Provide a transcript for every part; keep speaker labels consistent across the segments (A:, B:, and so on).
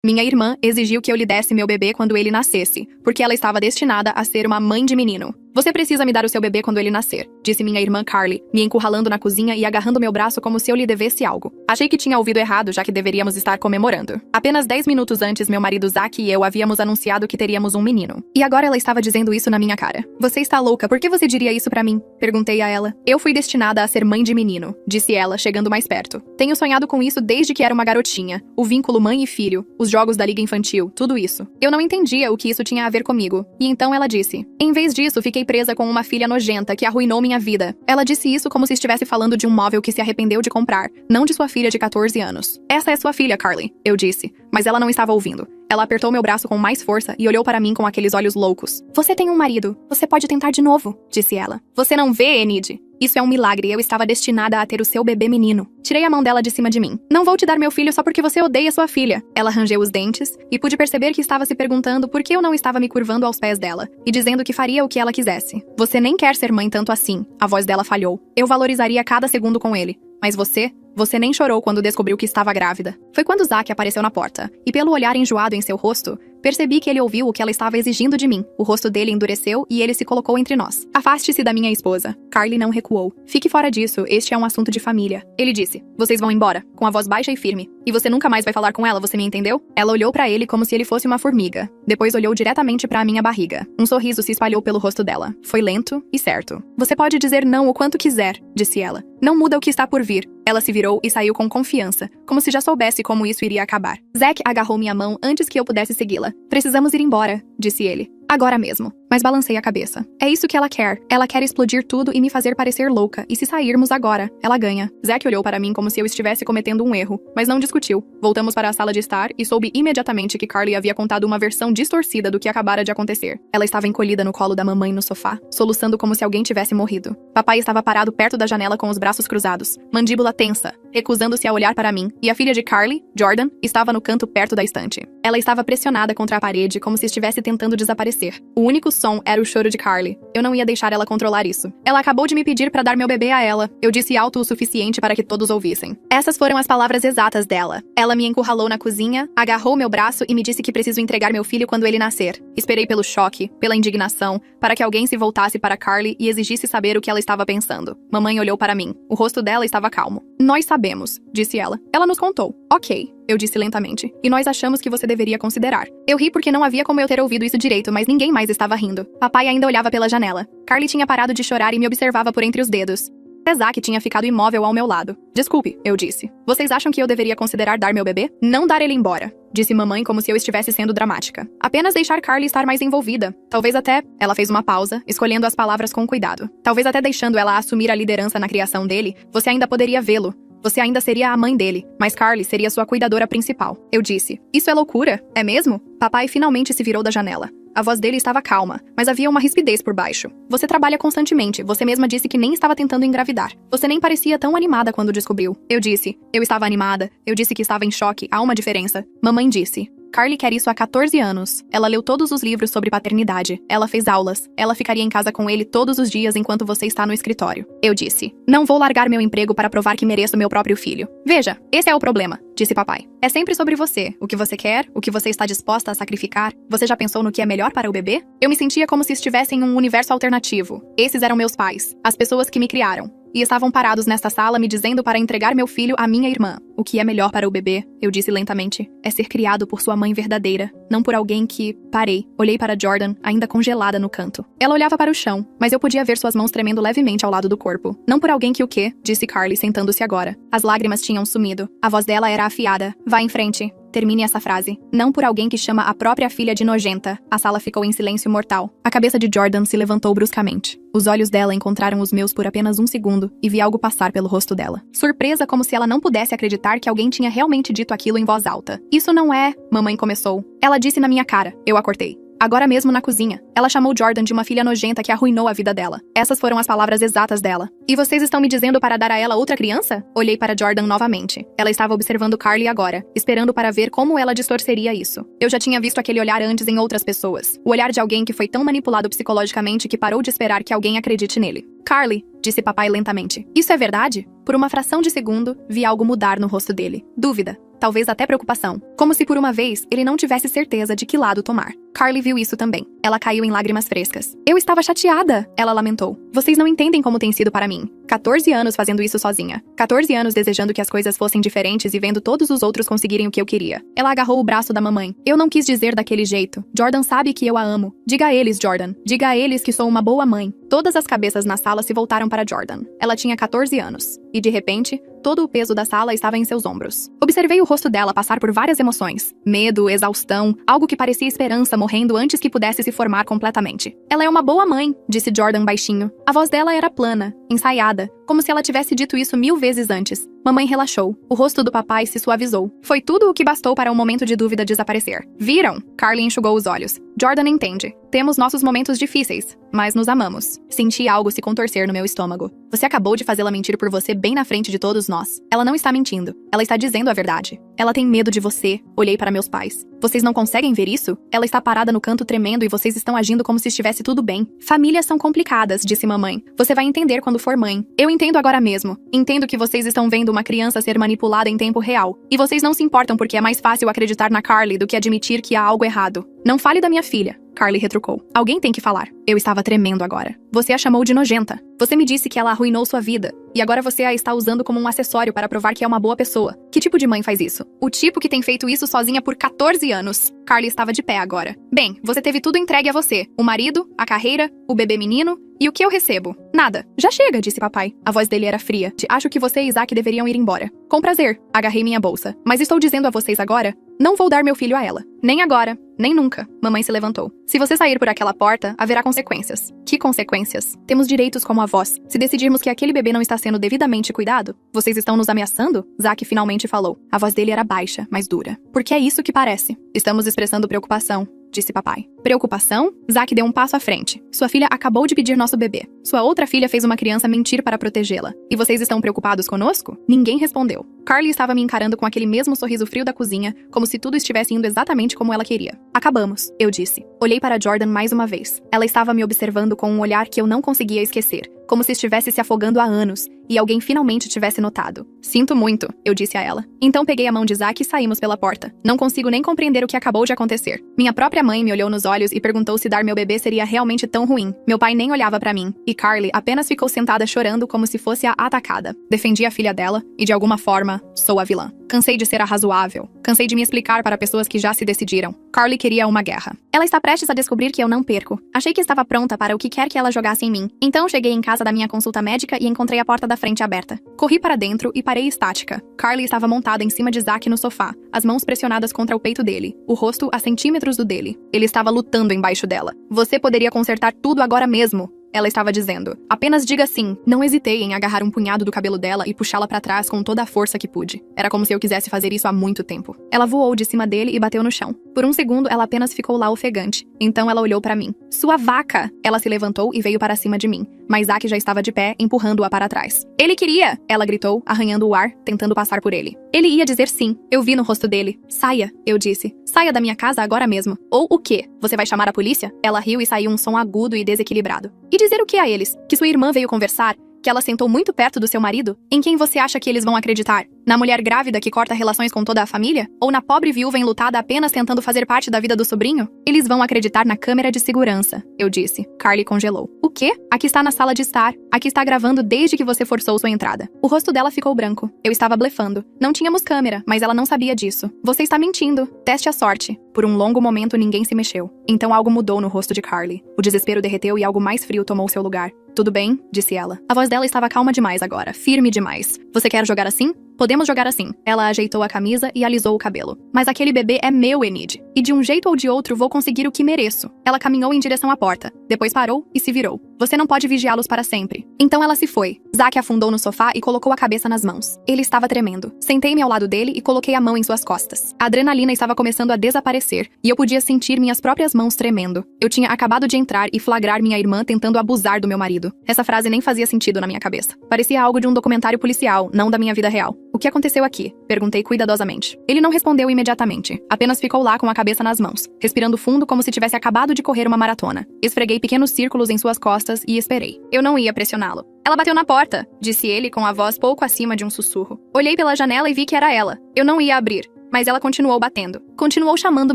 A: Minha irmã exigiu que eu lhe desse meu bebê quando ele nascesse, porque ela estava destinada a ser uma mãe de menino. Você precisa me dar o seu bebê quando ele nascer, disse minha irmã Carly, me encurralando na cozinha e agarrando meu braço como se eu lhe devesse algo. Achei que tinha ouvido errado, já que deveríamos estar comemorando. Apenas 10 minutos antes, meu marido Zack e eu havíamos anunciado que teríamos um menino. E agora ela estava dizendo isso na minha cara. Você está louca, por que você diria isso pra mim? Perguntei a ela. Eu fui destinada a ser mãe de menino, disse ela, chegando mais perto. Tenho sonhado com isso desde que era uma garotinha. O vínculo mãe e filho, os jogos da liga infantil, tudo isso. Eu não entendia o que isso tinha a ver comigo. E então ela disse. Em vez disso, fiquei presa com uma filha nojenta que arruinou minha vida. Ela disse isso como se estivesse falando de um móvel que se arrependeu de comprar, não de sua filha de 14 anos. Essa é sua filha, Carly, eu disse, mas ela não estava ouvindo. Ela apertou meu braço com mais força e olhou para mim com aqueles olhos loucos. Você tem um marido. Você pode tentar de novo, disse ela. Você não vê, Enid? Isso é um milagre, eu estava destinada a ter o seu bebê menino. Tirei a mão dela de cima de mim. Não vou te dar meu filho só porque você odeia sua filha. Ela rangeu os dentes e pude perceber que estava se perguntando por que eu não estava me curvando aos pés dela e dizendo que faria o que ela quisesse. Você nem quer ser mãe tanto assim. A voz dela falhou. Eu valorizaria cada segundo com ele. Mas você nem chorou quando descobriu que estava grávida. Foi quando Zack apareceu na porta, e pelo olhar enjoado em seu rosto, percebi que ele ouviu o que ela estava exigindo de mim. O rosto dele endureceu e ele se colocou entre nós. Afaste-se da minha esposa. Carly não recuou. Fique fora disso, este é um assunto de família. Ele disse, vocês vão embora, com a voz baixa e firme. E você nunca mais vai falar com ela, você me entendeu? Ela olhou pra ele como se ele fosse uma formiga. Depois olhou diretamente pra minha barriga. Um sorriso se espalhou pelo rosto dela. Foi lento e certo. Você pode dizer não o quanto quiser, disse ela. Não muda o que está por vir. Ela se virou e saiu com confiança, como se já soubesse como isso iria acabar. Zack agarrou minha mão antes que eu pudesse segui-la. Precisamos ir embora, disse ele. Agora mesmo. Mas balancei a cabeça. É isso que ela quer. Ela quer explodir tudo e me fazer parecer louca. E se sairmos agora, ela ganha. Zack olhou para mim como se eu estivesse cometendo um erro, mas não discutiu. Voltamos para a sala de estar e soube imediatamente que Carly havia contado uma versão distorcida do que acabara de acontecer. Ela estava encolhida no colo da mamãe no sofá, soluçando como se alguém tivesse morrido. Papai estava parado perto da janela com os braços cruzados, mandíbula tensa, recusando-se a olhar para mim, e a filha de Carly, Jordan, estava no canto perto da estante. Ela estava pressionada contra a parede como se estivesse tentando desaparecer. O único som era o choro de Carly. Eu não ia deixar ela controlar isso. Ela acabou de me pedir para dar meu bebê a ela. Eu disse alto o suficiente para que todos ouvissem. Essas foram as palavras exatas dela. Ela me encurralou na cozinha, agarrou meu braço e me disse que preciso entregar meu filho quando ele nascer. Esperei pelo choque, pela indignação, para que alguém se voltasse para Carly e exigisse saber o que ela estava pensando. Mamãe olhou para mim. O rosto dela estava calmo. Nós sabemos, disse ela. Ela nos contou. Ok, eu disse lentamente. E nós achamos que você deveria considerar. Eu ri porque não havia como eu ter ouvido isso direito, mas ninguém mais estava rindo. Papai ainda olhava pela janela. Carly tinha parado de chorar e me observava por entre os dedos. Zack tinha ficado imóvel ao meu lado. Desculpe, eu disse. Vocês acham que eu deveria considerar dar meu bebê? Não dar ele embora, disse mamãe como se eu estivesse sendo dramática. Apenas deixar Carly estar mais envolvida. Talvez até... Ela fez uma pausa, escolhendo as palavras com cuidado. Talvez até deixando ela assumir a liderança na criação dele, você ainda poderia vê-lo. Você ainda seria a mãe dele, mas Carly seria sua cuidadora principal. Eu disse. Isso é loucura, é mesmo? Papai finalmente se virou da janela. A voz dele estava calma, mas havia uma rispidez por baixo. Você trabalha constantemente, você mesma disse que nem estava tentando engravidar. Você nem parecia tão animada quando descobriu. Eu disse. Eu estava animada, eu disse que estava em choque, há uma diferença. Mamãe disse. Carly quer isso há 14 anos. Ela leu todos os livros sobre paternidade. Ela fez aulas. Ela ficaria em casa com ele todos os dias enquanto você está no escritório. Eu disse. Não vou largar meu emprego para provar que mereço meu próprio filho. Veja, esse é o problema, disse papai. É sempre sobre você. O que você quer, o que você está disposta a sacrificar. Você já pensou no que é melhor para o bebê? Eu me sentia como se estivesse em um universo alternativo. Esses eram meus pais, as pessoas que me criaram. E estavam parados nesta sala me dizendo para entregar meu filho à minha irmã. O que é melhor para o bebê, eu disse lentamente, é ser criado por sua mãe verdadeira, não por alguém que... Parei, olhei para Jordan, ainda congelada no canto. Ela olhava para o chão, mas eu podia ver suas mãos tremendo levemente ao lado do corpo. Não por alguém que o quê? Disse Carly, sentando-se agora. As lágrimas tinham sumido. A voz dela era afiada. Vá em frente. Termine essa frase. Não por alguém que chama a própria filha de nojenta. A sala ficou em silêncio mortal. A cabeça de Jordan se levantou bruscamente. Os olhos dela encontraram os meus por apenas um segundo e vi algo passar pelo rosto dela. Surpresa, como se ela não pudesse acreditar que alguém tinha realmente dito aquilo em voz alta. Isso não é... Mamãe começou. Ela disse na minha cara. Eu a cortei. Agora mesmo na cozinha. Ela chamou Jordan de uma filha nojenta que arruinou a vida dela. Essas foram as palavras exatas dela. E vocês estão me dizendo para dar a ela outra criança? Olhei para Jordan novamente. Ela estava observando Carly agora, esperando para ver como ela distorceria isso. Eu já tinha visto aquele olhar antes em outras pessoas. O olhar de alguém que foi tão manipulado psicologicamente que parou de esperar que alguém acredite nele. Carly, disse papai lentamente. Isso é verdade? Por uma fração de segundo, vi algo mudar no rosto dele. Dúvida. talvez até preocupação. Como se por uma vez ele não tivesse certeza de que lado tomar. Carly viu isso também. Ela caiu em lágrimas frescas. Eu estava chateada, ela lamentou. Vocês não entendem como tem sido para mim. 14 anos fazendo isso sozinha. 14 anos desejando que as coisas fossem diferentes e vendo todos os outros conseguirem o que eu queria. Ela agarrou o braço da mamãe. Eu não quis dizer daquele jeito. Jordan sabe que eu a amo. Diga a eles, Jordan. Diga a eles que sou uma boa mãe. Todas as cabeças na sala se voltaram para Jordan. Ela tinha 14 anos. E de repente, todo o peso da sala estava em seus ombros. Observei o rosto dela passar por várias emoções. Medo, exaustão, algo que parecia esperança morrendo antes que pudesse se formar completamente. Ela é uma boa mãe, disse Jordan baixinho. A voz dela era plana, ensaiada, como se ela tivesse dito isso 1000 vezes antes. Mamãe relaxou. O rosto do papai se suavizou. Foi tudo o que bastou para um momento de dúvida desaparecer. Viram? Carly enxugou os olhos. Jordan entende. Temos nossos momentos difíceis, mas nos amamos. Senti algo se contorcer no meu estômago. Você acabou de fazê-la mentir por você bem na frente de todos nós. Ela não está mentindo. Ela está dizendo a verdade. Ela tem medo de você. Olhei para meus pais. Vocês não conseguem ver isso? Ela está parada no canto tremendo e vocês estão agindo como se estivesse tudo bem. Famílias são complicadas, disse mamãe. Você vai entender quando for mãe. Eu entendo agora mesmo. Entendo que vocês estão vendo uma criança ser manipulada em tempo real. E vocês não se importam porque é mais fácil acreditar na Carly do que admitir que há algo errado. Não fale da minha filha, Carly retrucou. Alguém tem que falar. Eu estava tremendo agora. Você a chamou de nojenta. Você me disse que ela arruinou sua vida. E agora você a está usando como um acessório para provar que é uma boa pessoa. Que tipo de mãe faz isso? O tipo que tem feito isso sozinha por 14 anos. Carly estava de pé agora. Bem, você teve tudo entregue a você. O marido, a carreira, o bebê menino. E o que eu recebo? Nada. Já chega, disse papai. A voz dele era fria. Acho que você e Isaac deveriam ir embora. Com prazer. Agarrei minha bolsa. Mas estou dizendo a vocês agora, não vou dar meu filho a ela. Nem agora, nem nunca. Mamãe se levantou. Se você sair por aquela porta, haverá consequências. Que consequências? Temos direitos como avós. Se decidirmos que aquele bebê não está sendo devidamente cuidado, vocês estão nos ameaçando? Zack finalmente falou. A voz dele era baixa, mas dura. Porque é isso que parece. Estamos expressando preocupação, disse papai. Preocupação? Zack deu um passo à frente. Sua filha acabou de pedir nosso bebê. Sua outra filha fez uma criança mentir para protegê-la. E vocês estão preocupados conosco? Ninguém respondeu. Carly estava me encarando com aquele mesmo sorriso frio da cozinha, como se tudo estivesse indo exatamente como ela queria. Acabamos, eu disse. Olhei para Jordan mais uma vez. Ela estava me observando com um olhar que eu não conseguia esquecer, como se estivesse se afogando há anos, e alguém finalmente tivesse notado. Sinto muito, eu disse a ela. Então peguei a mão de Zack e saímos pela porta. Não consigo nem compreender o que acabou de acontecer. Minha própria mãe me olhou nos olhos e perguntou se dar meu bebê seria realmente tão ruim. Meu pai nem olhava para mim, e Carly apenas ficou sentada chorando como se fosse a atacada. Defendi a filha dela, e de alguma forma, sou a vilã. Cansei de ser a razoável. Cansei de me explicar para pessoas que já se decidiram. Carly queria uma guerra. Ela está prestes a descobrir que eu não perco. Achei que estava pronta para o que quer que ela jogasse em mim. Então cheguei em casa da minha consulta médica e encontrei a porta da frente aberta. Corri para dentro e parei estática. Carly estava montada em cima de Zack no sofá, as mãos pressionadas contra o peito dele, o rosto a centímetros do dele. Ele estava lutando embaixo dela. Você poderia consertar tudo agora mesmo, ela estava dizendo. Apenas diga sim. Não hesitei em agarrar um punhado do cabelo dela e puxá-la para trás com toda a força que pude. Era como se eu quisesse fazer isso há muito tempo. Ela voou de cima dele e bateu no chão. Por um segundo, ela apenas ficou lá ofegante. Então ela olhou para mim. Sua vaca! Ela se levantou e veio para cima de mim. Mas Zack já estava de pé, empurrando-a para trás. Ele queria! Ela gritou, arranhando o ar, tentando passar por ele. Ele ia dizer sim. Eu vi no rosto dele. Saia, eu disse. Saia da minha casa agora mesmo. Ou o quê? Você vai chamar a polícia? Ela riu e saiu um som agudo e desequilibrado. E dizer o que a eles? Que sua irmã veio conversar? Que ela sentou muito perto do seu marido? Em quem você acha que eles vão acreditar? Na mulher grávida que corta relações com toda a família? Ou na pobre viúva enlutada apenas tentando fazer parte da vida do sobrinho? Eles vão acreditar na câmera de segurança, eu disse. Carly congelou. O quê? Aqui está na sala de estar. Aqui está gravando desde que você forçou sua entrada. O rosto dela ficou branco. Eu estava blefando. Não tínhamos câmera, mas ela não sabia disso. Você está mentindo. Teste a sorte. Por um longo momento ninguém se mexeu. Então algo mudou no rosto de Carly. O desespero derreteu e algo mais frio tomou seu lugar. Tudo bem? Disse ela. A voz dela estava calma demais agora, firme demais. Você quer jogar assim? Podemos jogar assim. Ela ajeitou a camisa e alisou o cabelo. Mas aquele bebê é meu, Enid. E de um jeito ou de outro vou conseguir o que mereço. Ela caminhou em direção à porta. Depois parou e se virou. Você não pode vigiá-los para sempre. Então ela se foi. Zack afundou no sofá e colocou a cabeça nas mãos. Ele estava tremendo. Sentei-me ao lado dele e coloquei a mão em suas costas. A adrenalina estava começando a desaparecer e eu podia sentir minhas próprias mãos tremendo. Eu tinha acabado de entrar e flagrar minha irmã tentando abusar do meu marido. Essa frase nem fazia sentido na minha cabeça. Parecia algo de um documentário policial, não da minha vida real. O que aconteceu aqui? Perguntei cuidadosamente. Ele não respondeu imediatamente. Apenas ficou lá com a cabeça nas mãos, respirando fundo como se tivesse acabado de correr uma maratona. Esfreguei pequenos círculos em suas costas e esperei. Eu não ia pressioná-lo. Ela bateu na porta, disse ele com a voz pouco acima de um sussurro. Olhei pela janela e vi que era ela. Eu não ia abrir. Mas ela continuou batendo. Continuou chamando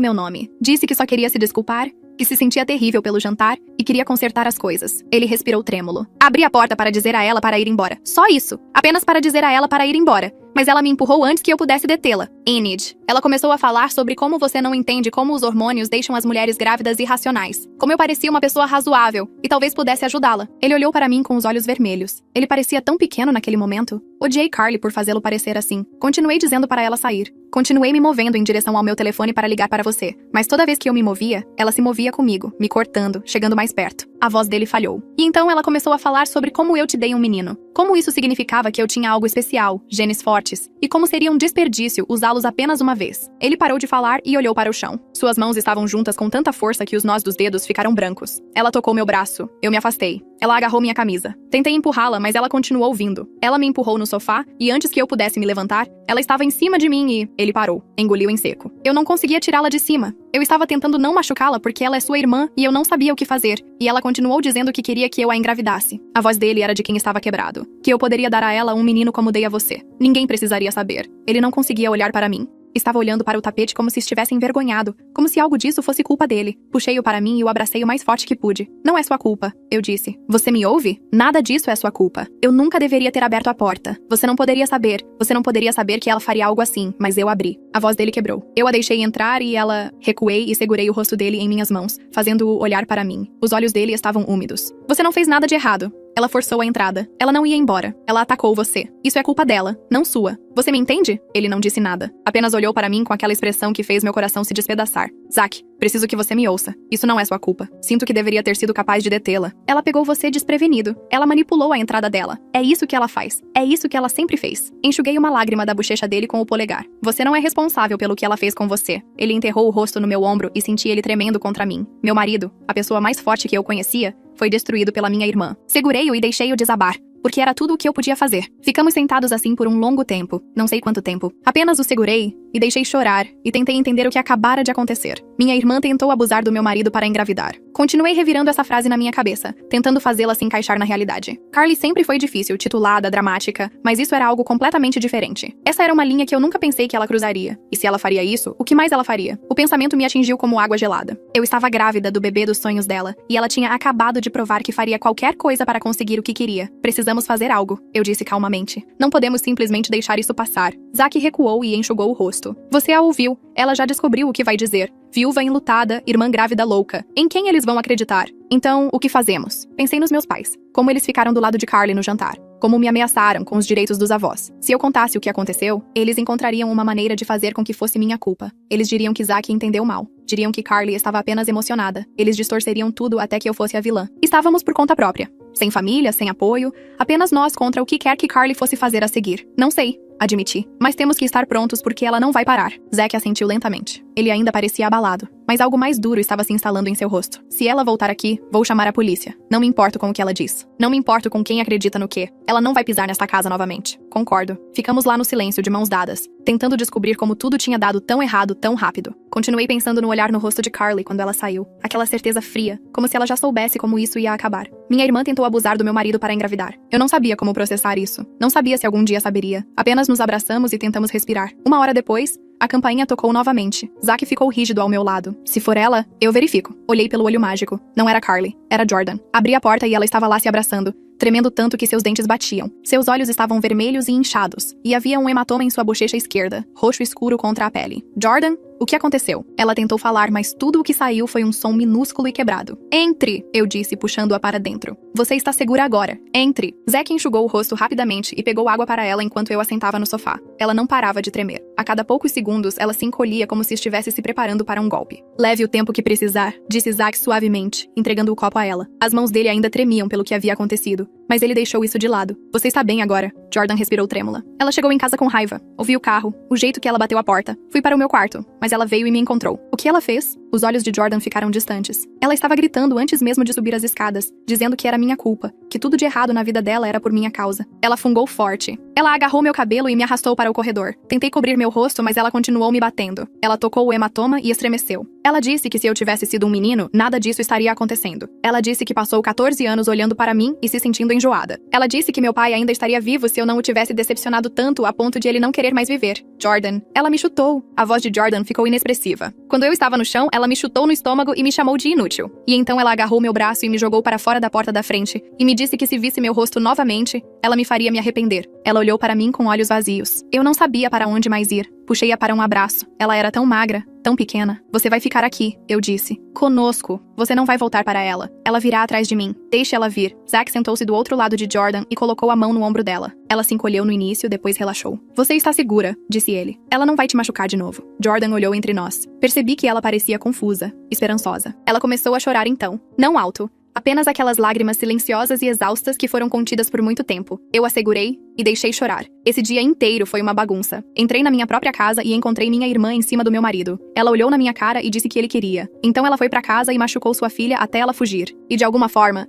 A: meu nome. Disse que só queria se desculpar, que se sentia terrível pelo jantar e queria consertar as coisas. Ele respirou trêmulo. Abri a porta para dizer a ela para ir embora. Só isso. Apenas para dizer a ela para ir embora. Mas ela me empurrou antes que eu pudesse detê-la. Enid. Ela começou a falar sobre como você não entende como os hormônios deixam as mulheres grávidas irracionais. Como eu parecia uma pessoa razoável e talvez pudesse ajudá-la. Ele olhou para mim com os olhos vermelhos. Ele parecia tão pequeno naquele momento. Odiei Carly por fazê-lo parecer assim. Continuei dizendo para ela sair. Continuei me movendo em direção ao meu telefone para ligar para você. Mas toda vez que eu me movia, ela se movia comigo, me cortando, chegando mais perto. A voz dele falhou. E então ela começou a falar sobre como eu te dei um menino. Como isso significava que eu tinha algo especial, genes fortes, e como seria um desperdício usá-los apenas uma vez. Ele parou de falar e olhou para o chão. Suas mãos estavam juntas com tanta força que os nós dos dedos ficaram brancos. Ela tocou meu braço. Eu me afastei. Ela agarrou minha camisa. Tentei empurrá-la, mas ela continuou vindo. Ela me empurrou no sofá e antes que eu pudesse me levantar, ela estava em cima de mim e... Ele parou. Engoliu em seco. Eu não conseguia tirá-la de cima. Eu estava tentando não machucá-la porque ela é sua irmã e eu não sabia o que fazer. E ela continuou dizendo que queria que eu a engravidasse. A voz dele era de quem estava quebrado. Que eu poderia dar a ela um menino como dei a você. Ninguém precisaria saber. Ele não conseguia olhar para mim. Estava olhando para o tapete como se estivesse envergonhado, como se algo disso fosse culpa dele. Puxei-o para mim e o abracei o mais forte que pude. Não é sua culpa, eu disse. Você me ouve? Nada disso é sua culpa. Eu nunca deveria ter aberto a porta. Você não poderia saber. Você não poderia saber que ela faria algo assim, mas eu abri. A voz dele quebrou. Eu a deixei entrar e ela... Recuei e segurei o rosto dele em minhas mãos, fazendo-o olhar para mim. Os olhos dele estavam úmidos. Você não fez nada de errado. Ela forçou a entrada. Ela não ia embora. Ela atacou você. Isso é culpa dela, não sua. Você me entende? Ele não disse nada. Apenas olhou para mim com aquela expressão que fez meu coração se despedaçar. Zack, preciso que você me ouça. Isso não é sua culpa. Sinto que deveria ter sido capaz de detê-la. Ela pegou você desprevenido. Ela manipulou a entrada dela. É isso que ela faz. É isso que ela sempre fez. Enxuguei uma lágrima da bochecha dele com o polegar. Você não é responsável pelo que ela fez com você. Ele enterrou o rosto no meu ombro e senti ele tremendo contra mim. Meu marido, a pessoa mais forte que eu conhecia, foi destruído pela minha irmã. Segurei-o e deixei-o desabar, porque era tudo o que eu podia fazer. Ficamos sentados assim por um longo tempo, não sei quanto tempo. Apenas o segurei e deixei chorar e tentei entender o que acabara de acontecer. Minha irmã tentou abusar do meu marido para engravidar. Continuei revirando essa frase na minha cabeça, tentando fazê-la se encaixar na realidade. Carly sempre foi difícil, titulada, dramática, mas isso era algo completamente diferente. Essa era uma linha que eu nunca pensei que ela cruzaria. E se ela faria isso, o que mais ela faria? O pensamento me atingiu como água gelada. Eu estava grávida do bebê dos sonhos dela, e ela tinha acabado de provar que faria qualquer coisa para conseguir o que queria. Precisamos fazer algo, eu disse calmamente. Não podemos simplesmente deixar isso passar. Zack recuou e enxugou o rosto. Você a ouviu. Ela já descobriu o que vai dizer. Viúva enlutada, irmã grávida louca. Em quem eles vão acreditar? Então, o que fazemos? Pensei nos meus pais. Como eles ficaram do lado de Carly no jantar. Como me ameaçaram com os direitos dos avós. Se eu contasse o que aconteceu, eles encontrariam uma maneira de fazer com que fosse minha culpa. Eles diriam que Zack entendeu mal. Diriam que Carly estava apenas emocionada. Eles distorceriam tudo até que eu fosse a vilã. Estávamos por conta própria. Sem família, sem apoio. Apenas nós contra o que quer que Carly fosse fazer a seguir. Não sei. Admiti. Mas temos que estar prontos porque ela não vai parar. Zack assentiu lentamente. Ele ainda parecia abalado. Mas algo mais duro estava se instalando em seu rosto. Se ela voltar aqui, vou chamar a polícia. Não me importo com o que ela diz. Não me importo com quem acredita no quê. Ela não vai pisar nesta casa novamente. Concordo. Ficamos lá no silêncio, de mãos dadas, tentando descobrir como tudo tinha dado tão errado tão rápido. Continuei pensando no olhar no rosto de Carly quando ela saiu. Aquela certeza fria, como se ela já soubesse como isso ia acabar. Minha irmã tentou abusar do meu marido para engravidar. Eu não sabia como processar isso. Não sabia se algum dia saberia. Apenas nos abraçamos e tentamos respirar. Uma hora depois, a campainha tocou novamente. Zack ficou rígido ao meu lado. Se for ela, eu verifico. Olhei pelo olho mágico. Não era Carly. Era Jordan. Abri a porta e ela estava lá se abraçando, tremendo tanto que seus dentes batiam. Seus olhos estavam vermelhos e inchados, e havia um hematoma em sua bochecha esquerda, roxo escuro contra a pele. Jordan? O que aconteceu? Ela tentou falar, mas tudo o que saiu foi um som minúsculo e quebrado. Entre, eu disse, puxando-a para dentro. Você está segura agora. Entre. Zack enxugou o rosto rapidamente e pegou água para ela enquanto eu a sentava no sofá. Ela não parava de tremer. A cada poucos segundos, ela se encolhia como se estivesse se preparando para um golpe. Leve o tempo que precisar, disse Zack suavemente, entregando o copo a ela. As mãos dele ainda tremiam pelo que havia acontecido, mas ele deixou isso de lado. Você está bem agora? Jordan respirou trêmula. Ela chegou em casa com raiva. Ouvi o carro, o jeito que ela bateu a porta. Fui para o meu quarto, mas ela veio e me encontrou. O que ela fez? Os olhos de Jordan ficaram distantes. Ela estava gritando antes mesmo de subir as escadas, dizendo que era minha culpa, que tudo de errado na vida dela era por minha causa. Ela fungou forte. Ela agarrou meu cabelo e me arrastou para o corredor. Tentei cobrir meu rosto, mas ela continuou me batendo. Ela tocou o hematoma e estremeceu. Ela disse que se eu tivesse sido um menino, nada disso estaria acontecendo. Ela disse que passou 14 anos olhando para mim e se sentindo enjoada. Ela disse que meu pai ainda estaria vivo se eu não o tivesse decepcionado tanto a ponto de ele não querer mais viver. Jordan. Ela me chutou. A voz de Jordan ficou inexpressiva. Quando eu estava no chão, ela me chutou no estômago e me chamou de inútil. E então ela agarrou meu braço e me jogou para fora da porta da frente e me disse que se visse meu rosto novamente, ela me faria me arrepender. Ela olhou para mim com olhos vazios. Eu não sabia para onde mais ir. Puxei-a para um abraço. Ela era tão magra, tão pequena. Você vai ficar aqui, eu disse. Conosco. Você não vai voltar para ela. Ela virá atrás de mim. Deixe ela vir. Zack sentou-se do outro lado de Jordan e colocou a mão no ombro dela. Ela se encolheu no início, depois relaxou. Você está segura, disse ele. Ela não vai te machucar de novo. Jordan olhou entre nós. Percebi que ela parecia confusa, esperançosa. Ela começou a chorar então. Não alto. Apenas aquelas lágrimas silenciosas e exaustas que foram contidas por muito tempo. Eu a segurei e deixei chorar. Esse dia inteiro foi uma bagunça. Entrei na minha própria casa e encontrei minha irmã em cima do meu marido. Ela olhou na minha cara e disse que ele queria. Então ela foi pra casa e machucou sua filha até ela fugir. E de alguma forma,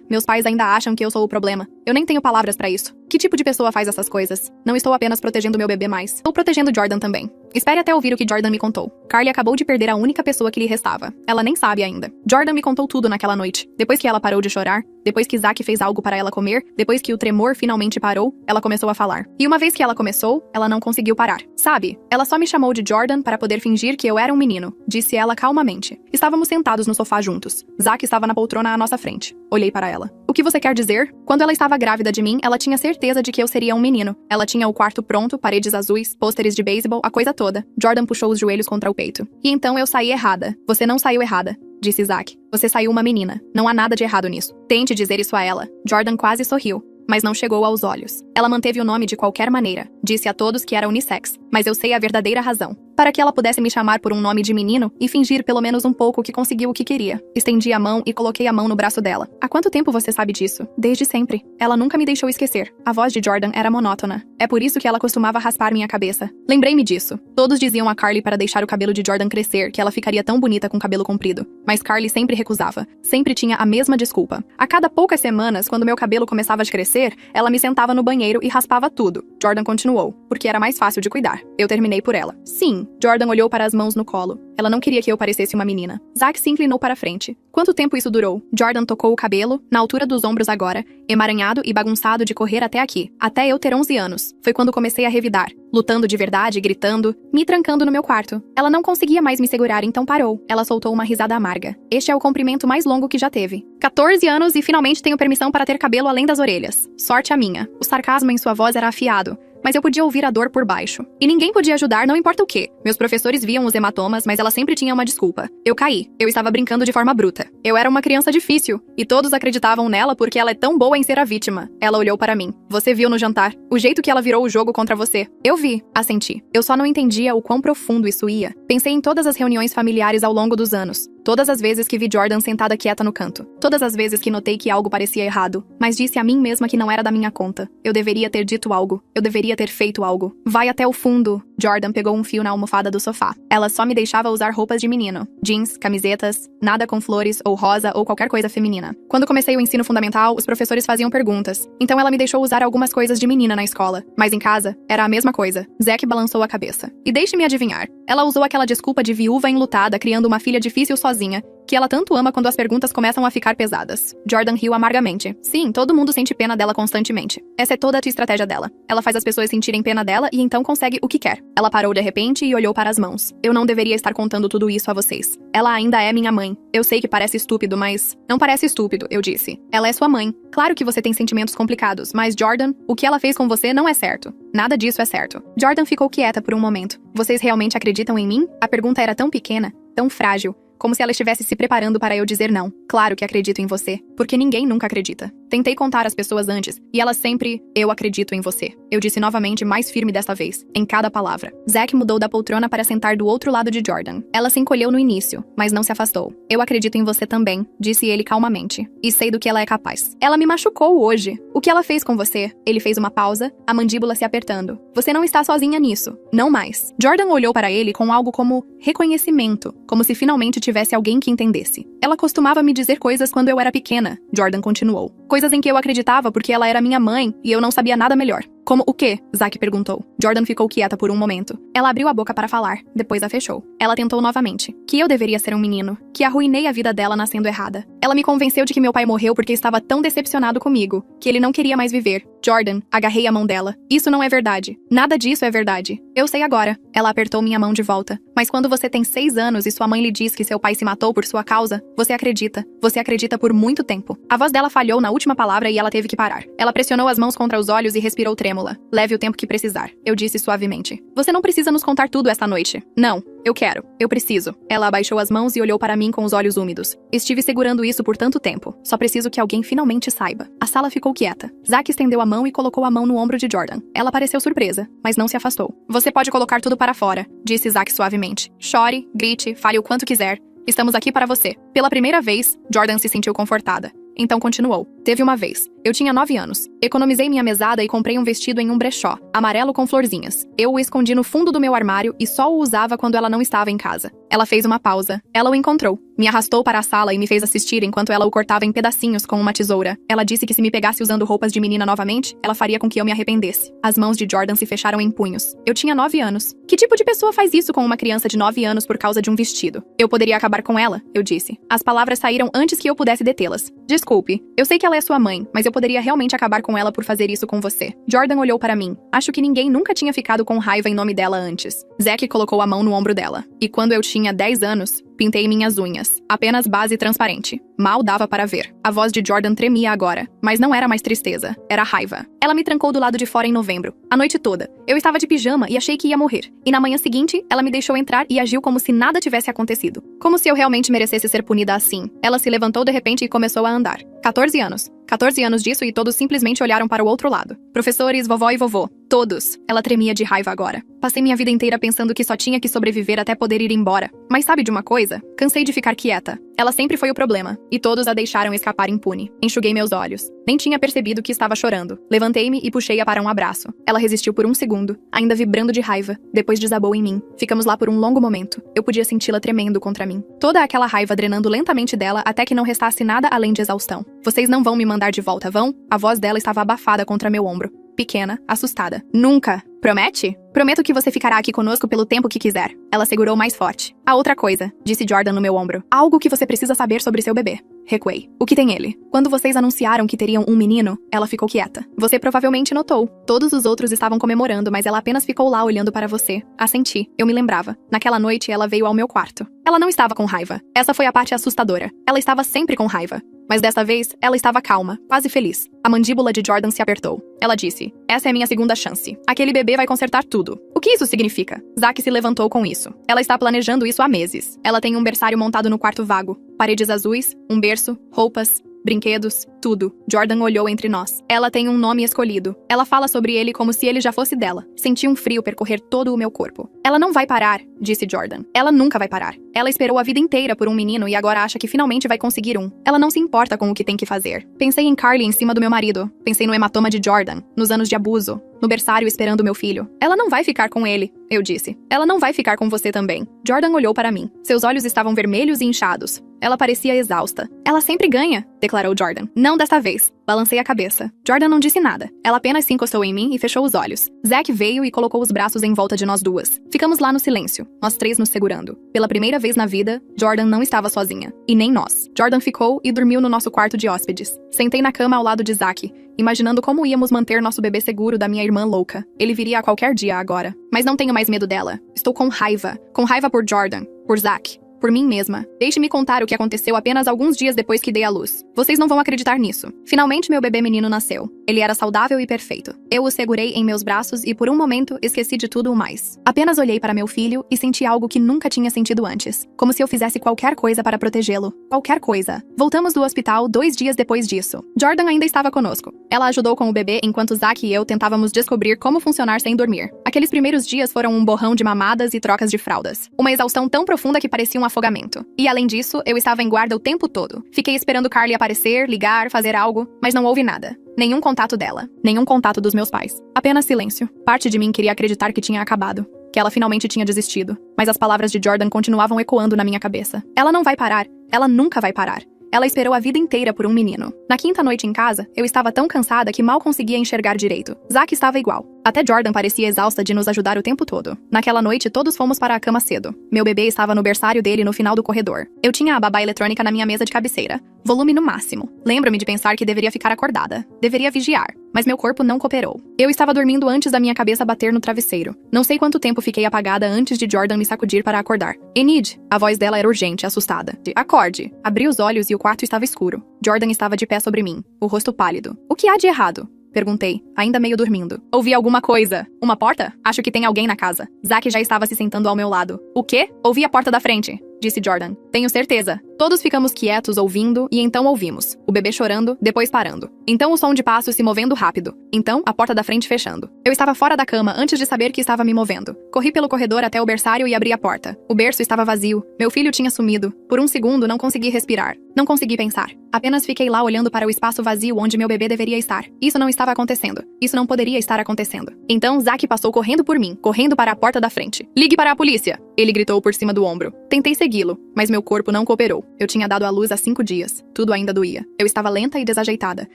A: meus pais ainda acham que eu sou o problema. Eu nem tenho palavras pra isso. Que tipo de pessoa faz essas coisas? Não estou apenas protegendo meu bebê mais. Estou protegendo Jordan também. Espere até ouvir o que Jordan me contou. Carly acabou de perder a única pessoa que lhe restava. Ela nem sabe ainda. Jordan me contou tudo naquela noite. Depois que ela parou de chorar, depois que Zack fez algo para ela comer, depois que o tremor finalmente parou, ela começou a falar. E uma vez que ela começou, ela não conseguiu parar. Sabe, ela só me chamou de Jordan para poder fingir que eu era um menino, disse ela calmamente. Estávamos sentados no sofá juntos. Zack estava na poltrona à nossa frente. Olhei para ela. O que você quer dizer? Quando ela estava grávida de mim, ela tinha certeza de que eu seria um menino. Ela tinha o quarto pronto, paredes azuis, pôsteres de beisebol, a coisa toda. Jordan puxou os joelhos contra o peito. E então eu saí errada. Você não saiu errada, disse Zack. Você saiu uma menina. Não há nada de errado nisso. Tente dizer isso a ela. Jordan quase sorriu, mas não chegou aos olhos. Ela manteve o nome de qualquer maneira. Disse a todos que era unissex, mas eu sei a verdadeira razão. Para que ela pudesse me chamar por um nome de menino e fingir pelo menos um pouco que conseguiu o que queria. Estendi a mão e coloquei a mão no braço dela. Há quanto tempo você sabe disso? Desde sempre. Ela nunca me deixou esquecer. A voz de Jordan era monótona. É por isso que ela costumava raspar minha cabeça. Lembrei-me disso. Todos diziam a Carly para deixar o cabelo de Jordan crescer, que ela ficaria tão bonita com cabelo comprido. Mas Carly sempre recusava. Sempre tinha a mesma desculpa. A cada poucas semanas, quando meu cabelo começava a crescer, ela me sentava no banheiro e raspava tudo. Jordan continuou, porque era mais fácil de cuidar. Eu terminei por ela. Sim. Jordan olhou para as mãos no colo. Ela não queria que eu parecesse uma menina. Zack se inclinou para frente. Quanto tempo isso durou? Jordan tocou o cabelo, na altura dos ombros agora, emaranhado e bagunçado de correr até aqui. Até eu ter 11 anos. Foi quando comecei a revidar. Lutando de verdade, gritando, me trancando no meu quarto. Ela não conseguia mais me segurar, então parou. Ela soltou uma risada amarga. Este é o comprimento mais longo que já teve. 14 anos e finalmente tenho permissão para ter cabelo além das orelhas. Sorte a minha. O sarcasmo em sua voz era afiado. Mas eu podia ouvir a dor por baixo. E ninguém podia ajudar, não importa o quê. Meus professores viam os hematomas, mas ela sempre tinha uma desculpa. Eu caí. Eu estava brincando de forma bruta. Eu era uma criança difícil. E todos acreditavam nela porque ela é tão boa em ser a vítima. Ela olhou para mim. Você viu no jantar? O jeito que ela virou o jogo contra você. Eu vi. Assenti. Eu só não entendia o quão profundo isso ia. Pensei em todas as reuniões familiares ao longo dos anos. Todas as vezes que vi Jordan sentada quieta no canto. Todas as vezes que notei que algo parecia errado. Mas disse a mim mesma que não era da minha conta. Eu deveria ter dito algo. Eu deveria ter feito algo. Vai até o fundo. Jordan pegou um fio na almofada do sofá. Ela só me deixava usar roupas de menino. Jeans, camisetas, nada com flores ou rosa ou qualquer coisa feminina. Quando comecei o ensino fundamental, os professores faziam perguntas. Então ela me deixou usar algumas coisas de menina na escola. Mas em casa, era a mesma coisa. Zack balançou a cabeça. E deixe-me adivinhar. Ela usou aquela desculpa de viúva enlutada criando uma filha difícil sozinha, que ela tanto ama quando as perguntas começam a ficar pesadas. Jordan riu amargamente. Sim, todo mundo sente pena dela constantemente. Essa é toda a estratégia dela. Ela faz as pessoas sentirem pena dela e então consegue o que quer. Ela parou de repente e olhou para as mãos. Eu não deveria estar contando tudo isso a vocês. Ela ainda é minha mãe. Eu sei que parece estúpido, mas... Não parece estúpido, eu disse. Ela é sua mãe. Claro que você tem sentimentos complicados, mas Jordan, o que ela fez com você não é certo. Nada disso é certo. Jordan ficou quieta por um momento. Vocês realmente acreditam em mim? A pergunta era tão pequena, tão frágil. Como se ela estivesse se preparando para eu dizer não. Claro que acredito em você, porque ninguém nunca acredita. Tentei contar às pessoas antes, e elas sempre, eu acredito em você. Eu disse novamente, mais firme desta vez, em cada palavra. Zack mudou da poltrona para sentar do outro lado de Jordan. Ela se encolheu no início, mas não se afastou. Eu acredito em você também, disse ele calmamente. E sei do que ela é capaz. Ela me machucou hoje. O que ela fez com você? Ele fez uma pausa, a mandíbula se apertando. Você não está sozinha nisso. Não mais. Jordan olhou para ele com algo como reconhecimento, como se finalmente tivesse alguém que entendesse. Ela costumava me dizer coisas quando eu era pequena, Jordan continuou. Coisas em que eu acreditava porque ela era minha mãe e eu não sabia nada melhor. Como o quê? Zack perguntou. Jordan ficou quieta por um momento. Ela abriu a boca para falar, depois a fechou. Ela tentou novamente. Que eu deveria ser um menino. Que arruinei a vida dela nascendo errada. Ela me convenceu de que meu pai morreu porque estava tão decepcionado comigo, que ele não queria mais viver. Jordan, agarrei a mão dela. Isso não é verdade. Nada disso é verdade. Eu sei agora. Ela apertou minha mão de volta. Mas quando você tem 6 anos e sua mãe lhe diz que seu pai se matou por sua causa, você acredita. Você acredita por muito tempo. A voz dela falhou na última palavra e ela teve que parar. Ela pressionou as mãos contra os olhos e respirou trêmula. Leve o tempo que precisar. Eu disse suavemente. Você não precisa nos contar tudo esta noite. Não. Eu quero. Eu preciso. Ela abaixou as mãos e olhou para mim com os olhos úmidos. Estive segurando isso por tanto tempo. Só preciso que alguém finalmente saiba. A sala ficou quieta. Zack estendeu a mão e colocou a mão no ombro de Jordan. Ela pareceu surpresa, mas não se afastou. Você pode colocar tudo para fora, disse Zack suavemente. Chore, grite, fale o quanto quiser. Estamos aqui para você. Pela primeira vez, Jordan se sentiu confortada. Então continuou. Teve uma vez. Eu tinha 9 anos. Economizei minha mesada e comprei um vestido em um brechó, amarelo com florzinhas. Eu o escondi no fundo do meu armário e só o usava quando ela não estava em casa. Ela fez uma pausa. Ela o encontrou. Me arrastou para a sala e me fez assistir enquanto ela o cortava em pedacinhos com uma tesoura. Ela disse que se me pegasse usando roupas de menina novamente, ela faria com que eu me arrependesse. As mãos de Jordan se fecharam em punhos. Eu tinha 9 anos. Que tipo de pessoa faz isso com uma criança de 9 anos por causa de um vestido? Eu poderia acabar com ela, eu disse. As palavras saíram antes que eu pudesse detê-las. Desculpe. Eu sei que ela é sua mãe, mas eu poderia realmente acabar com ela por fazer isso com você. Jordan olhou para mim. Acho que ninguém nunca tinha ficado com raiva em nome dela antes. Zack colocou a mão no ombro dela. E quando eu tinha 10 anos, pintei minhas unhas. Apenas base transparente. Mal dava para ver. A voz de Jordan tremia agora, mas não era mais tristeza, era raiva. Ela me trancou do lado de fora em novembro, a noite toda. Eu estava de pijama e achei que ia morrer. E na manhã seguinte, ela me deixou entrar e agiu como se nada tivesse acontecido. Como se eu realmente merecesse ser punida assim. Ela se levantou de repente e começou a andar. 14 anos. 14 anos disso e todos simplesmente olharam para o outro lado. Professores, vovó e vovô. Todos. Ela tremia de raiva agora. Passei minha vida inteira pensando que só tinha que sobreviver até poder ir embora. Mas sabe de uma coisa? Cansei de ficar quieta. Ela sempre foi o problema. E todos a deixaram escapar impune. Enxuguei meus olhos. Nem tinha percebido que estava chorando. Levantei-me e puxei-a para um abraço. Ela resistiu por um segundo, ainda vibrando de raiva. Depois desabou em mim. Ficamos lá por um longo momento. Eu podia senti-la tremendo contra mim. Toda aquela raiva drenando lentamente dela até que não restasse nada além de exaustão. Vocês não vão me mandar de volta, vão? A voz dela estava abafada contra meu ombro. Pequena, assustada. Nunca. Promete? Prometo que você ficará aqui conosco pelo tempo que quiser. Ela segurou mais forte. A outra coisa, disse Jordan no meu ombro. Algo que você precisa saber sobre seu bebê. Recuei. O que tem ele? Quando vocês anunciaram que teriam um menino, ela ficou quieta. Você provavelmente notou. Todos os outros estavam comemorando, mas ela apenas ficou lá olhando para você. Assenti. Eu me lembrava. Naquela noite, ela veio ao meu quarto. Ela não estava com raiva. Essa foi a parte assustadora. Ela estava sempre com raiva. Mas dessa vez, ela estava calma, quase feliz. A mandíbula de Jordan se apertou. Ela disse, essa é minha segunda chance. Aquele bebê vai consertar tudo. O que isso significa? Zack se levantou com isso. Ela está planejando isso há meses. Ela tem um berçário montado no quarto vago. Paredes azuis, um berço, roupas, brinquedos, tudo. Jordan olhou entre nós. Ela tem um nome escolhido. Ela fala sobre ele como se ele já fosse dela. Senti um frio percorrer todo o meu corpo. Ela não vai parar, disse Jordan. Ela nunca vai parar. Ela esperou a vida inteira por um menino e agora acha que finalmente vai conseguir um. Ela não se importa com o que tem que fazer. Pensei em Carly em cima do meu marido. Pensei no hematoma de Jordan, nos anos de abuso, no berçário esperando meu filho. Ela não vai ficar com ele, eu disse. Ela não vai ficar com você também. Jordan olhou para mim. Seus olhos estavam vermelhos e inchados. Ela parecia exausta. Ela sempre ganha, declarou Jordan. Não desta vez. Balancei a cabeça. Jordan não disse nada. Ela apenas se encostou em mim e fechou os olhos. Zack veio e colocou os braços em volta de nós duas. Ficamos lá no silêncio, nós três nos segurando. Pela primeira vez na vida, Jordan não estava sozinha. E nem nós. Jordan ficou e dormiu no nosso quarto de hóspedes. Sentei na cama ao lado de Zack, imaginando como íamos manter nosso bebê seguro da minha irmã louca. Ele viria a qualquer dia agora. Mas não tenho mais medo dela. Estou com raiva. Com raiva por Jordan. Por Zack. Por mim mesma. Deixe-me contar o que aconteceu apenas alguns dias depois que dei à luz. Vocês não vão acreditar nisso. Finalmente meu bebê menino nasceu. Ele era saudável e perfeito. Eu o segurei em meus braços e por um momento esqueci de tudo o mais. Apenas olhei para meu filho e senti algo que nunca tinha sentido antes. Como se eu fizesse qualquer coisa para protegê-lo. Qualquer coisa. Voltamos do hospital 2 dias depois disso. Jordan ainda estava conosco. Ela ajudou com o bebê enquanto Zack e eu tentávamos descobrir como funcionar sem dormir. Aqueles primeiros dias foram um borrão de mamadas e trocas de fraldas. Uma exaustão tão profunda que parecia um afogamento. E além disso, eu estava em guarda o tempo todo. Fiquei esperando Carly aparecer, ligar, fazer algo, mas não houve nada. Nenhum contato dela. Nenhum contato dos meus pais. Apenas silêncio. Parte de mim queria acreditar que tinha acabado. Que ela finalmente tinha desistido. Mas as palavras de Jordan continuavam ecoando na minha cabeça. Ela não vai parar. Ela nunca vai parar. Ela esperou a vida inteira por um menino. Na quinta noite em casa, eu estava tão cansada que mal conseguia enxergar direito. Zack estava igual. Até Jordan parecia exausta de nos ajudar o tempo todo. Naquela noite, todos fomos para a cama cedo. Meu bebê estava no berçário dele no final do corredor. Eu tinha a babá eletrônica na minha mesa de cabeceira. Volume no máximo. Lembro-me de pensar que deveria ficar acordada. Deveria vigiar. Mas meu corpo não cooperou. Eu estava dormindo antes da minha cabeça bater no travesseiro. Não sei quanto tempo fiquei apagada antes de Jordan me sacudir para acordar. Enid! A voz dela era urgente, assustada. Acorde! Abri os olhos e o quarto estava escuro. Jordan estava de pé sobre mim, o rosto pálido. O que há de errado? Perguntei, ainda meio dormindo. Ouvi alguma coisa. Uma porta? Acho que tem alguém na casa. Zack já estava se sentando ao meu lado. O quê? Ouvi a porta da frente, disse Jordan. Tenho certeza. Todos ficamos quietos ouvindo e então ouvimos. O bebê chorando, depois parando. Então o som de passos se movendo rápido. Então a porta da frente fechando. Eu estava fora da cama antes de saber que estava me movendo. Corri pelo corredor até o berçário e abri a porta. O berço estava vazio. Meu filho tinha sumido. Por um segundo não consegui respirar. Não consegui pensar. Apenas fiquei lá olhando para o espaço vazio onde meu bebê deveria estar. Isso não estava acontecendo. Isso não poderia estar acontecendo. Então Zack passou correndo por mim, correndo para a porta da frente. Ligue para a polícia! Ele gritou por cima do ombro. Tentei segui-lo, mas meu corpo não cooperou. Eu tinha dado à luz há 5 dias. Tudo ainda doía. Eu estava lenta e desajeitada.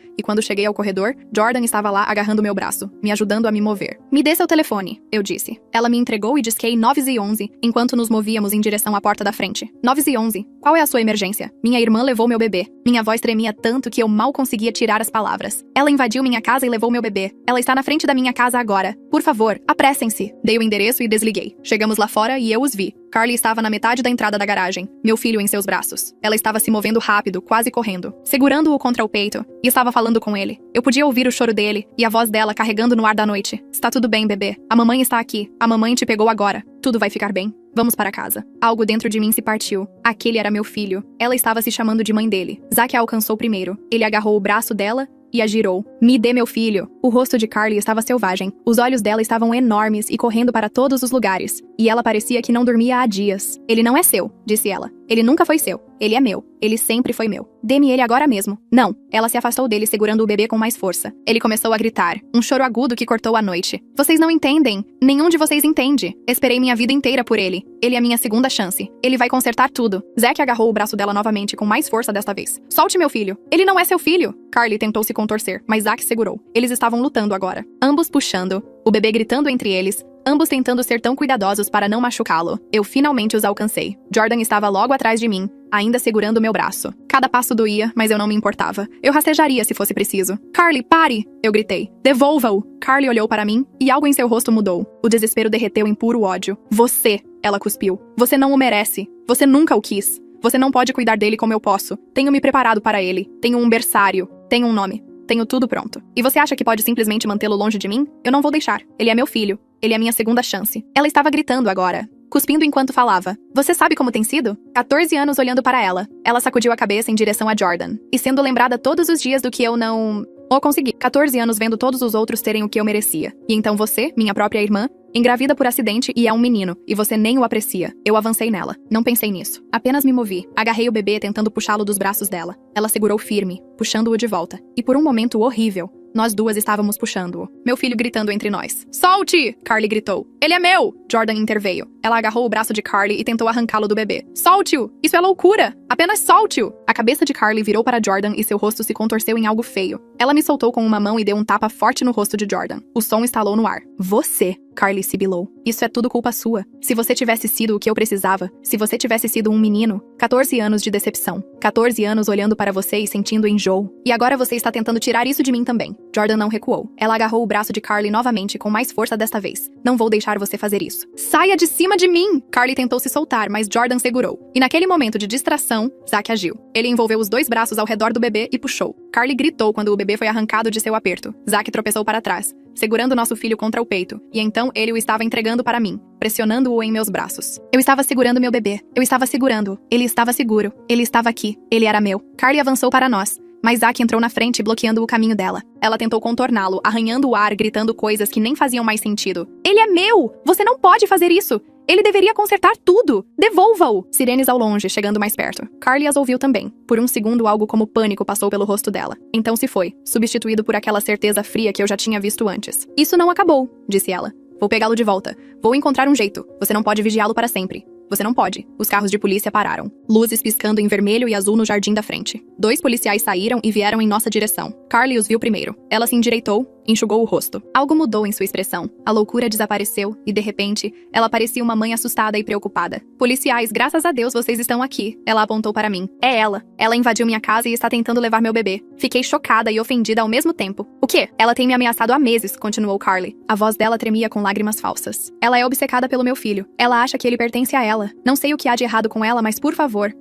A: E quando cheguei ao corredor, Jordan estava lá agarrando meu braço, me ajudando a me mover. Me dê seu telefone, eu disse. Ela me entregou e disquei 911, enquanto nos movíamos em direção à porta da frente. 911. Qual é a sua emergência? Minha irmã levou meu bebê. Minha voz tremia tanto que eu mal conseguia tirar as palavras. Ela invadiu minha casa e levou meu bebê. Ela está na frente da minha casa agora. Por favor, apressem-se. Dei o endereço e desliguei. Chegamos lá fora e eu os vi. Carly estava na metade da entrada da garagem, meu filho em seus braços. Ela estava se movendo rápido, quase correndo, segurando-o contra o peito, e estava falando com ele. Eu podia ouvir o choro dele e a voz dela carregando no ar da noite. Está tudo bem, bebê. A mamãe está aqui. A mamãe te pegou agora. Tudo vai ficar bem. Vamos para casa. Algo dentro de mim se partiu. Aquele era meu filho. Ela estava se chamando de mãe dele. Zack a alcançou primeiro. Ele agarrou o braço dela e a girou. Me dê meu filho. O rosto de Carly estava selvagem. Os olhos dela estavam enormes e correndo para todos os lugares. E ela parecia que não dormia há dias. Ele não é seu, disse ela. Ele nunca foi seu. Ele é meu. Ele sempre foi meu. Dê-me ele agora mesmo. Não. Ela se afastou dele segurando o bebê com mais força. Ele começou a gritar. Um choro agudo que cortou a noite. Vocês não entendem. Nenhum de vocês entende. Esperei minha vida inteira por ele. Ele é minha segunda chance. Ele vai consertar tudo. Zack agarrou o braço dela novamente com mais força desta vez. Solte meu filho. Ele não é seu filho. Carly tentou se contorcer, mas Zack segurou. Eles estavam lutando agora. Ambos puxando. O bebê gritando entre eles. Ambos tentando ser tão cuidadosos para não machucá-lo. Eu finalmente os alcancei. Jordan estava logo atrás de mim, ainda segurando meu braço. Cada passo doía, mas eu não me importava. Eu rastejaria se fosse preciso. Carly, pare! Eu gritei. Devolva-o! Carly olhou para mim e algo em seu rosto mudou. O desespero derreteu em puro ódio. Você! Ela cuspiu. Você não o merece. Você nunca o quis. Você não pode cuidar dele como eu posso. Tenho me preparado para ele. Tenho um berçário. Tenho um nome. Tenho tudo pronto. E você acha que pode simplesmente mantê-lo longe de mim? Eu não vou deixar. Ele é meu filho. Ele é minha segunda chance. Ela estava gritando agora, cuspindo enquanto falava. Você sabe como tem sido? 14 anos olhando para ela. Ela sacudiu a cabeça em direção a Jordan. E sendo lembrada todos os dias do que eu não... Ou consegui. 14 anos vendo todos os outros terem o que eu merecia. E então você, minha própria irmã, engravida por acidente e é um menino, e você nem o aprecia. Eu avancei nela. Não pensei nisso. Apenas me movi. Agarrei o bebê tentando puxá-lo dos braços dela. Ela segurou firme, puxando-o de volta. E por um momento horrível, nós duas estávamos puxando-o. Meu filho gritando entre nós. Solte! Carly gritou. Ele é meu! Jordan interveio. Ela agarrou o braço de Carly e tentou arrancá-lo do bebê. Solte-o! Isso é loucura! Apenas solte-o! A cabeça de Carly virou para Jordan e seu rosto se contorceu em algo feio. Ela me soltou com uma mão e deu um tapa forte no rosto de Jordan. O som estalou no ar. Você! Carly sibilou. Isso é tudo culpa sua. Se você tivesse sido o que eu precisava, se você tivesse sido um menino, 14 anos de decepção, 14 anos olhando para você e sentindo enjoo. E agora você está tentando tirar isso de mim também. Jordan não recuou. Ela agarrou o braço de Carly novamente com mais força desta vez. Não vou deixar você fazer isso. Saia de cima de mim! Carly tentou se soltar, mas Jordan segurou. E naquele momento de distração, Zack agiu. Ele envolveu os 2 braços ao redor do bebê e puxou. Carly gritou quando o bebê foi arrancado de seu aperto. Zack tropeçou para trás, segurando nosso filho contra o peito, e então ele o estava entregando para mim, pressionando-o em meus braços. Eu estava segurando meu bebê. Eu estava segurando-o. Ele estava seguro. Ele estava aqui. Ele era meu. Carly avançou para nós, mas Zack entrou na frente, bloqueando o caminho dela. Ela tentou contorná-lo, arranhando o ar, gritando coisas que nem faziam mais sentido. Ele é meu! Você não pode fazer isso! Ele deveria consertar tudo! Devolva-o! Sirenes ao longe, chegando mais perto. Carly as ouviu também. Por um segundo, algo como pânico passou pelo rosto dela. Então se foi, substituído por aquela certeza fria que eu já tinha visto antes. Isso não acabou, disse ela. Vou pegá-lo de volta. Vou encontrar um jeito. Você não pode vigiá-lo para sempre. Você não pode. Os carros de polícia pararam. Luzes piscando em vermelho e azul no jardim da frente. 2 policiais saíram e vieram em nossa direção. Carly os viu primeiro. Ela se endireitou, enxugou o rosto. Algo mudou em sua expressão. A loucura desapareceu e, de repente, ela parecia uma mãe assustada e preocupada. Policiais, graças a Deus vocês estão aqui. Ela apontou para mim. É ela. Ela invadiu minha casa e está tentando levar meu bebê. Fiquei chocada e ofendida ao mesmo tempo. O quê? Ela tem me ameaçado há meses, continuou Carly. A voz dela tremia com lágrimas falsas. Ela é obcecada pelo meu filho. Ela acha que ele pertence a ela. Não sei o que há de errado com ela, mas por favor,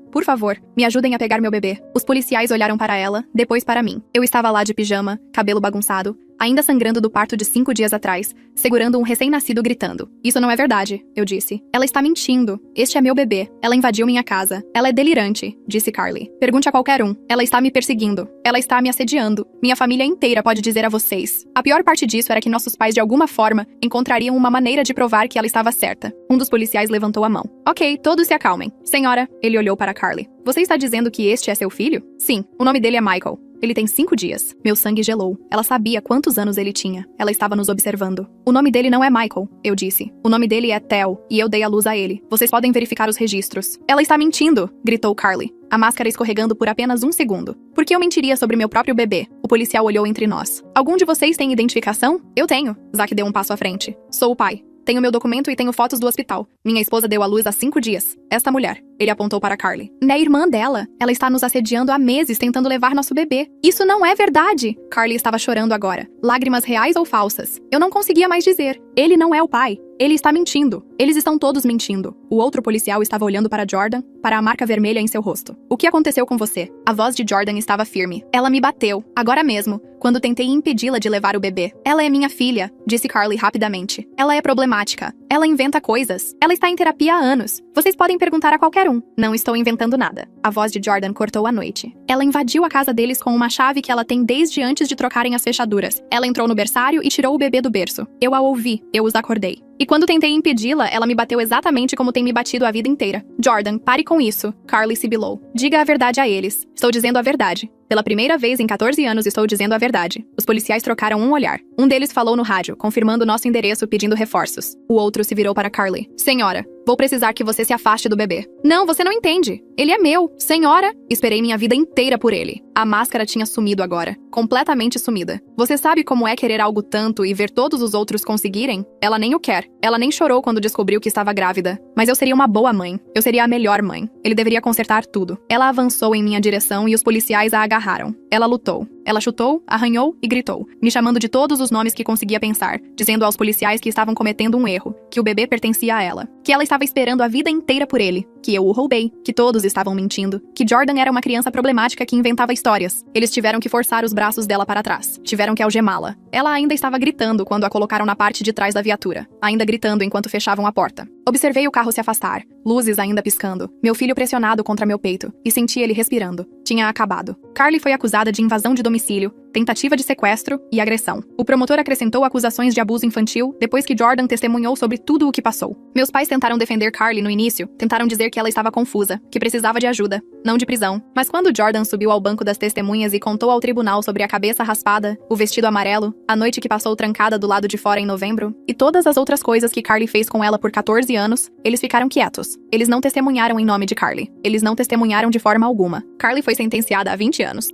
A: me ajudem a pegar meu bebê. Os policiais olharam para ela, depois para mim. Eu estava lá de pijama, cabelo bagunçado, ainda sangrando do parto de 5 dias atrás, segurando um recém-nascido gritando. Isso não é verdade, eu disse. Ela está mentindo. Este é meu bebê. Ela invadiu minha casa. Ela é delirante, disse Carly. Pergunte a qualquer um. Ela está me perseguindo. Ela está me assediando. Minha família inteira pode dizer a vocês. A pior parte disso era que nossos pais, de alguma forma, encontrariam uma maneira de provar que ela estava certa. Um dos policiais levantou a mão. Ok, todos se acalmem. Senhora, ele olhou para Carly. Você está dizendo que este é seu filho? Sim, o nome dele é Michael. Ele tem 5 dias. Meu sangue gelou. Ela sabia quantos anos ele tinha. Ela estava nos observando. O nome dele não é Michael, eu disse. O nome dele é Theo, e eu dei a luz a ele. Vocês podem verificar os registros. Ela está mentindo, gritou Carly. A máscara escorregando por apenas 1 segundo. Por que eu mentiria sobre meu próprio bebê? O policial olhou entre nós. Algum de vocês tem identificação? Eu tenho. Zack deu um passo à frente. Sou o pai. Tenho meu documento e tenho fotos do hospital. Minha esposa deu à luz há 5 dias. Esta mulher. Ele apontou para Carly. É a irmã dela. Ela está nos assediando há meses, tentando levar nosso bebê. Isso não é verdade! Carly estava chorando agora. Lágrimas reais ou falsas? Eu não conseguia mais dizer. Ele não é o pai. Ele está mentindo. Eles estão todos mentindo. O outro policial estava olhando para Jordan, para a marca vermelha em seu rosto. O que aconteceu com você? A voz de Jordan estava firme. Ela me bateu, agora mesmo, quando tentei impedi-la de levar o bebê. Ela é minha filha, disse Carly rapidamente. Ela é problemática. Ela inventa coisas. Ela está em terapia há anos. Vocês podem perguntar a qualquer um. Não estou inventando nada. A voz de Jordan cortou a noite. Ela invadiu a casa deles com uma chave que ela tem desde antes de trocarem as fechaduras. Ela entrou no berçário e tirou o bebê do berço. Eu a ouvi. Eu os acordei. E quando tentei impedi-la, ela me bateu exatamente como tem me batido a vida inteira. Jordan, pare com isso. Carly sibilou. Diga a verdade a eles. Estou dizendo a verdade. Pela primeira vez em 14 anos estou dizendo a verdade. Os policiais trocaram um olhar. Um deles falou no rádio, confirmando nosso endereço pedindo reforços. O outro se virou para Carly. Senhora, vou precisar que você se afaste do bebê. Não, você não entende. Ele é meu. Senhora, esperei minha vida inteira por ele. A máscara tinha sumido agora. Completamente sumida. Você sabe como é querer algo tanto e ver todos os outros conseguirem? Ela nem o quer. Ela nem chorou quando descobriu que estava grávida. Mas eu seria uma boa mãe. Eu seria a melhor mãe. Ele deveria consertar tudo. Ela avançou em minha direção e os policiais a agarraram. Ela lutou. Ela chutou, arranhou e gritou, me chamando de todos os nomes que conseguia pensar, dizendo aos policiais que estavam cometendo um erro, que o bebê pertencia a ela, que ela estava esperando a vida inteira por ele, que eu o roubei, que todos estavam mentindo, que Jordan era uma criança problemática que inventava histórias. Eles tiveram que forçar os braços dela para trás, tiveram que algemá-la. Ela ainda estava gritando quando a colocaram na parte de trás da viatura, ainda gritando enquanto fechavam a porta. Observei o carro se afastar, luzes ainda piscando, meu filho pressionado contra meu peito, e senti ele respirando. Tinha acabado. Carly foi acusada de invasão de domicílio, tentativa de sequestro e agressão. O promotor acrescentou acusações de abuso infantil depois que Jordan testemunhou sobre tudo o que passou. Meus pais tentaram defender Carly no início, tentaram dizer que ela estava confusa, que precisava de ajuda, não de prisão. Mas quando Jordan subiu ao banco das testemunhas e contou ao tribunal sobre a cabeça raspada, o vestido amarelo, a noite que passou trancada do lado de fora em novembro, e todas as outras coisas que Carly fez com ela por 14 anos, eles ficaram quietos. Eles não testemunharam em nome de Carly. Eles não testemunharam de forma alguma. Carly foi sentenciada a 20 anos.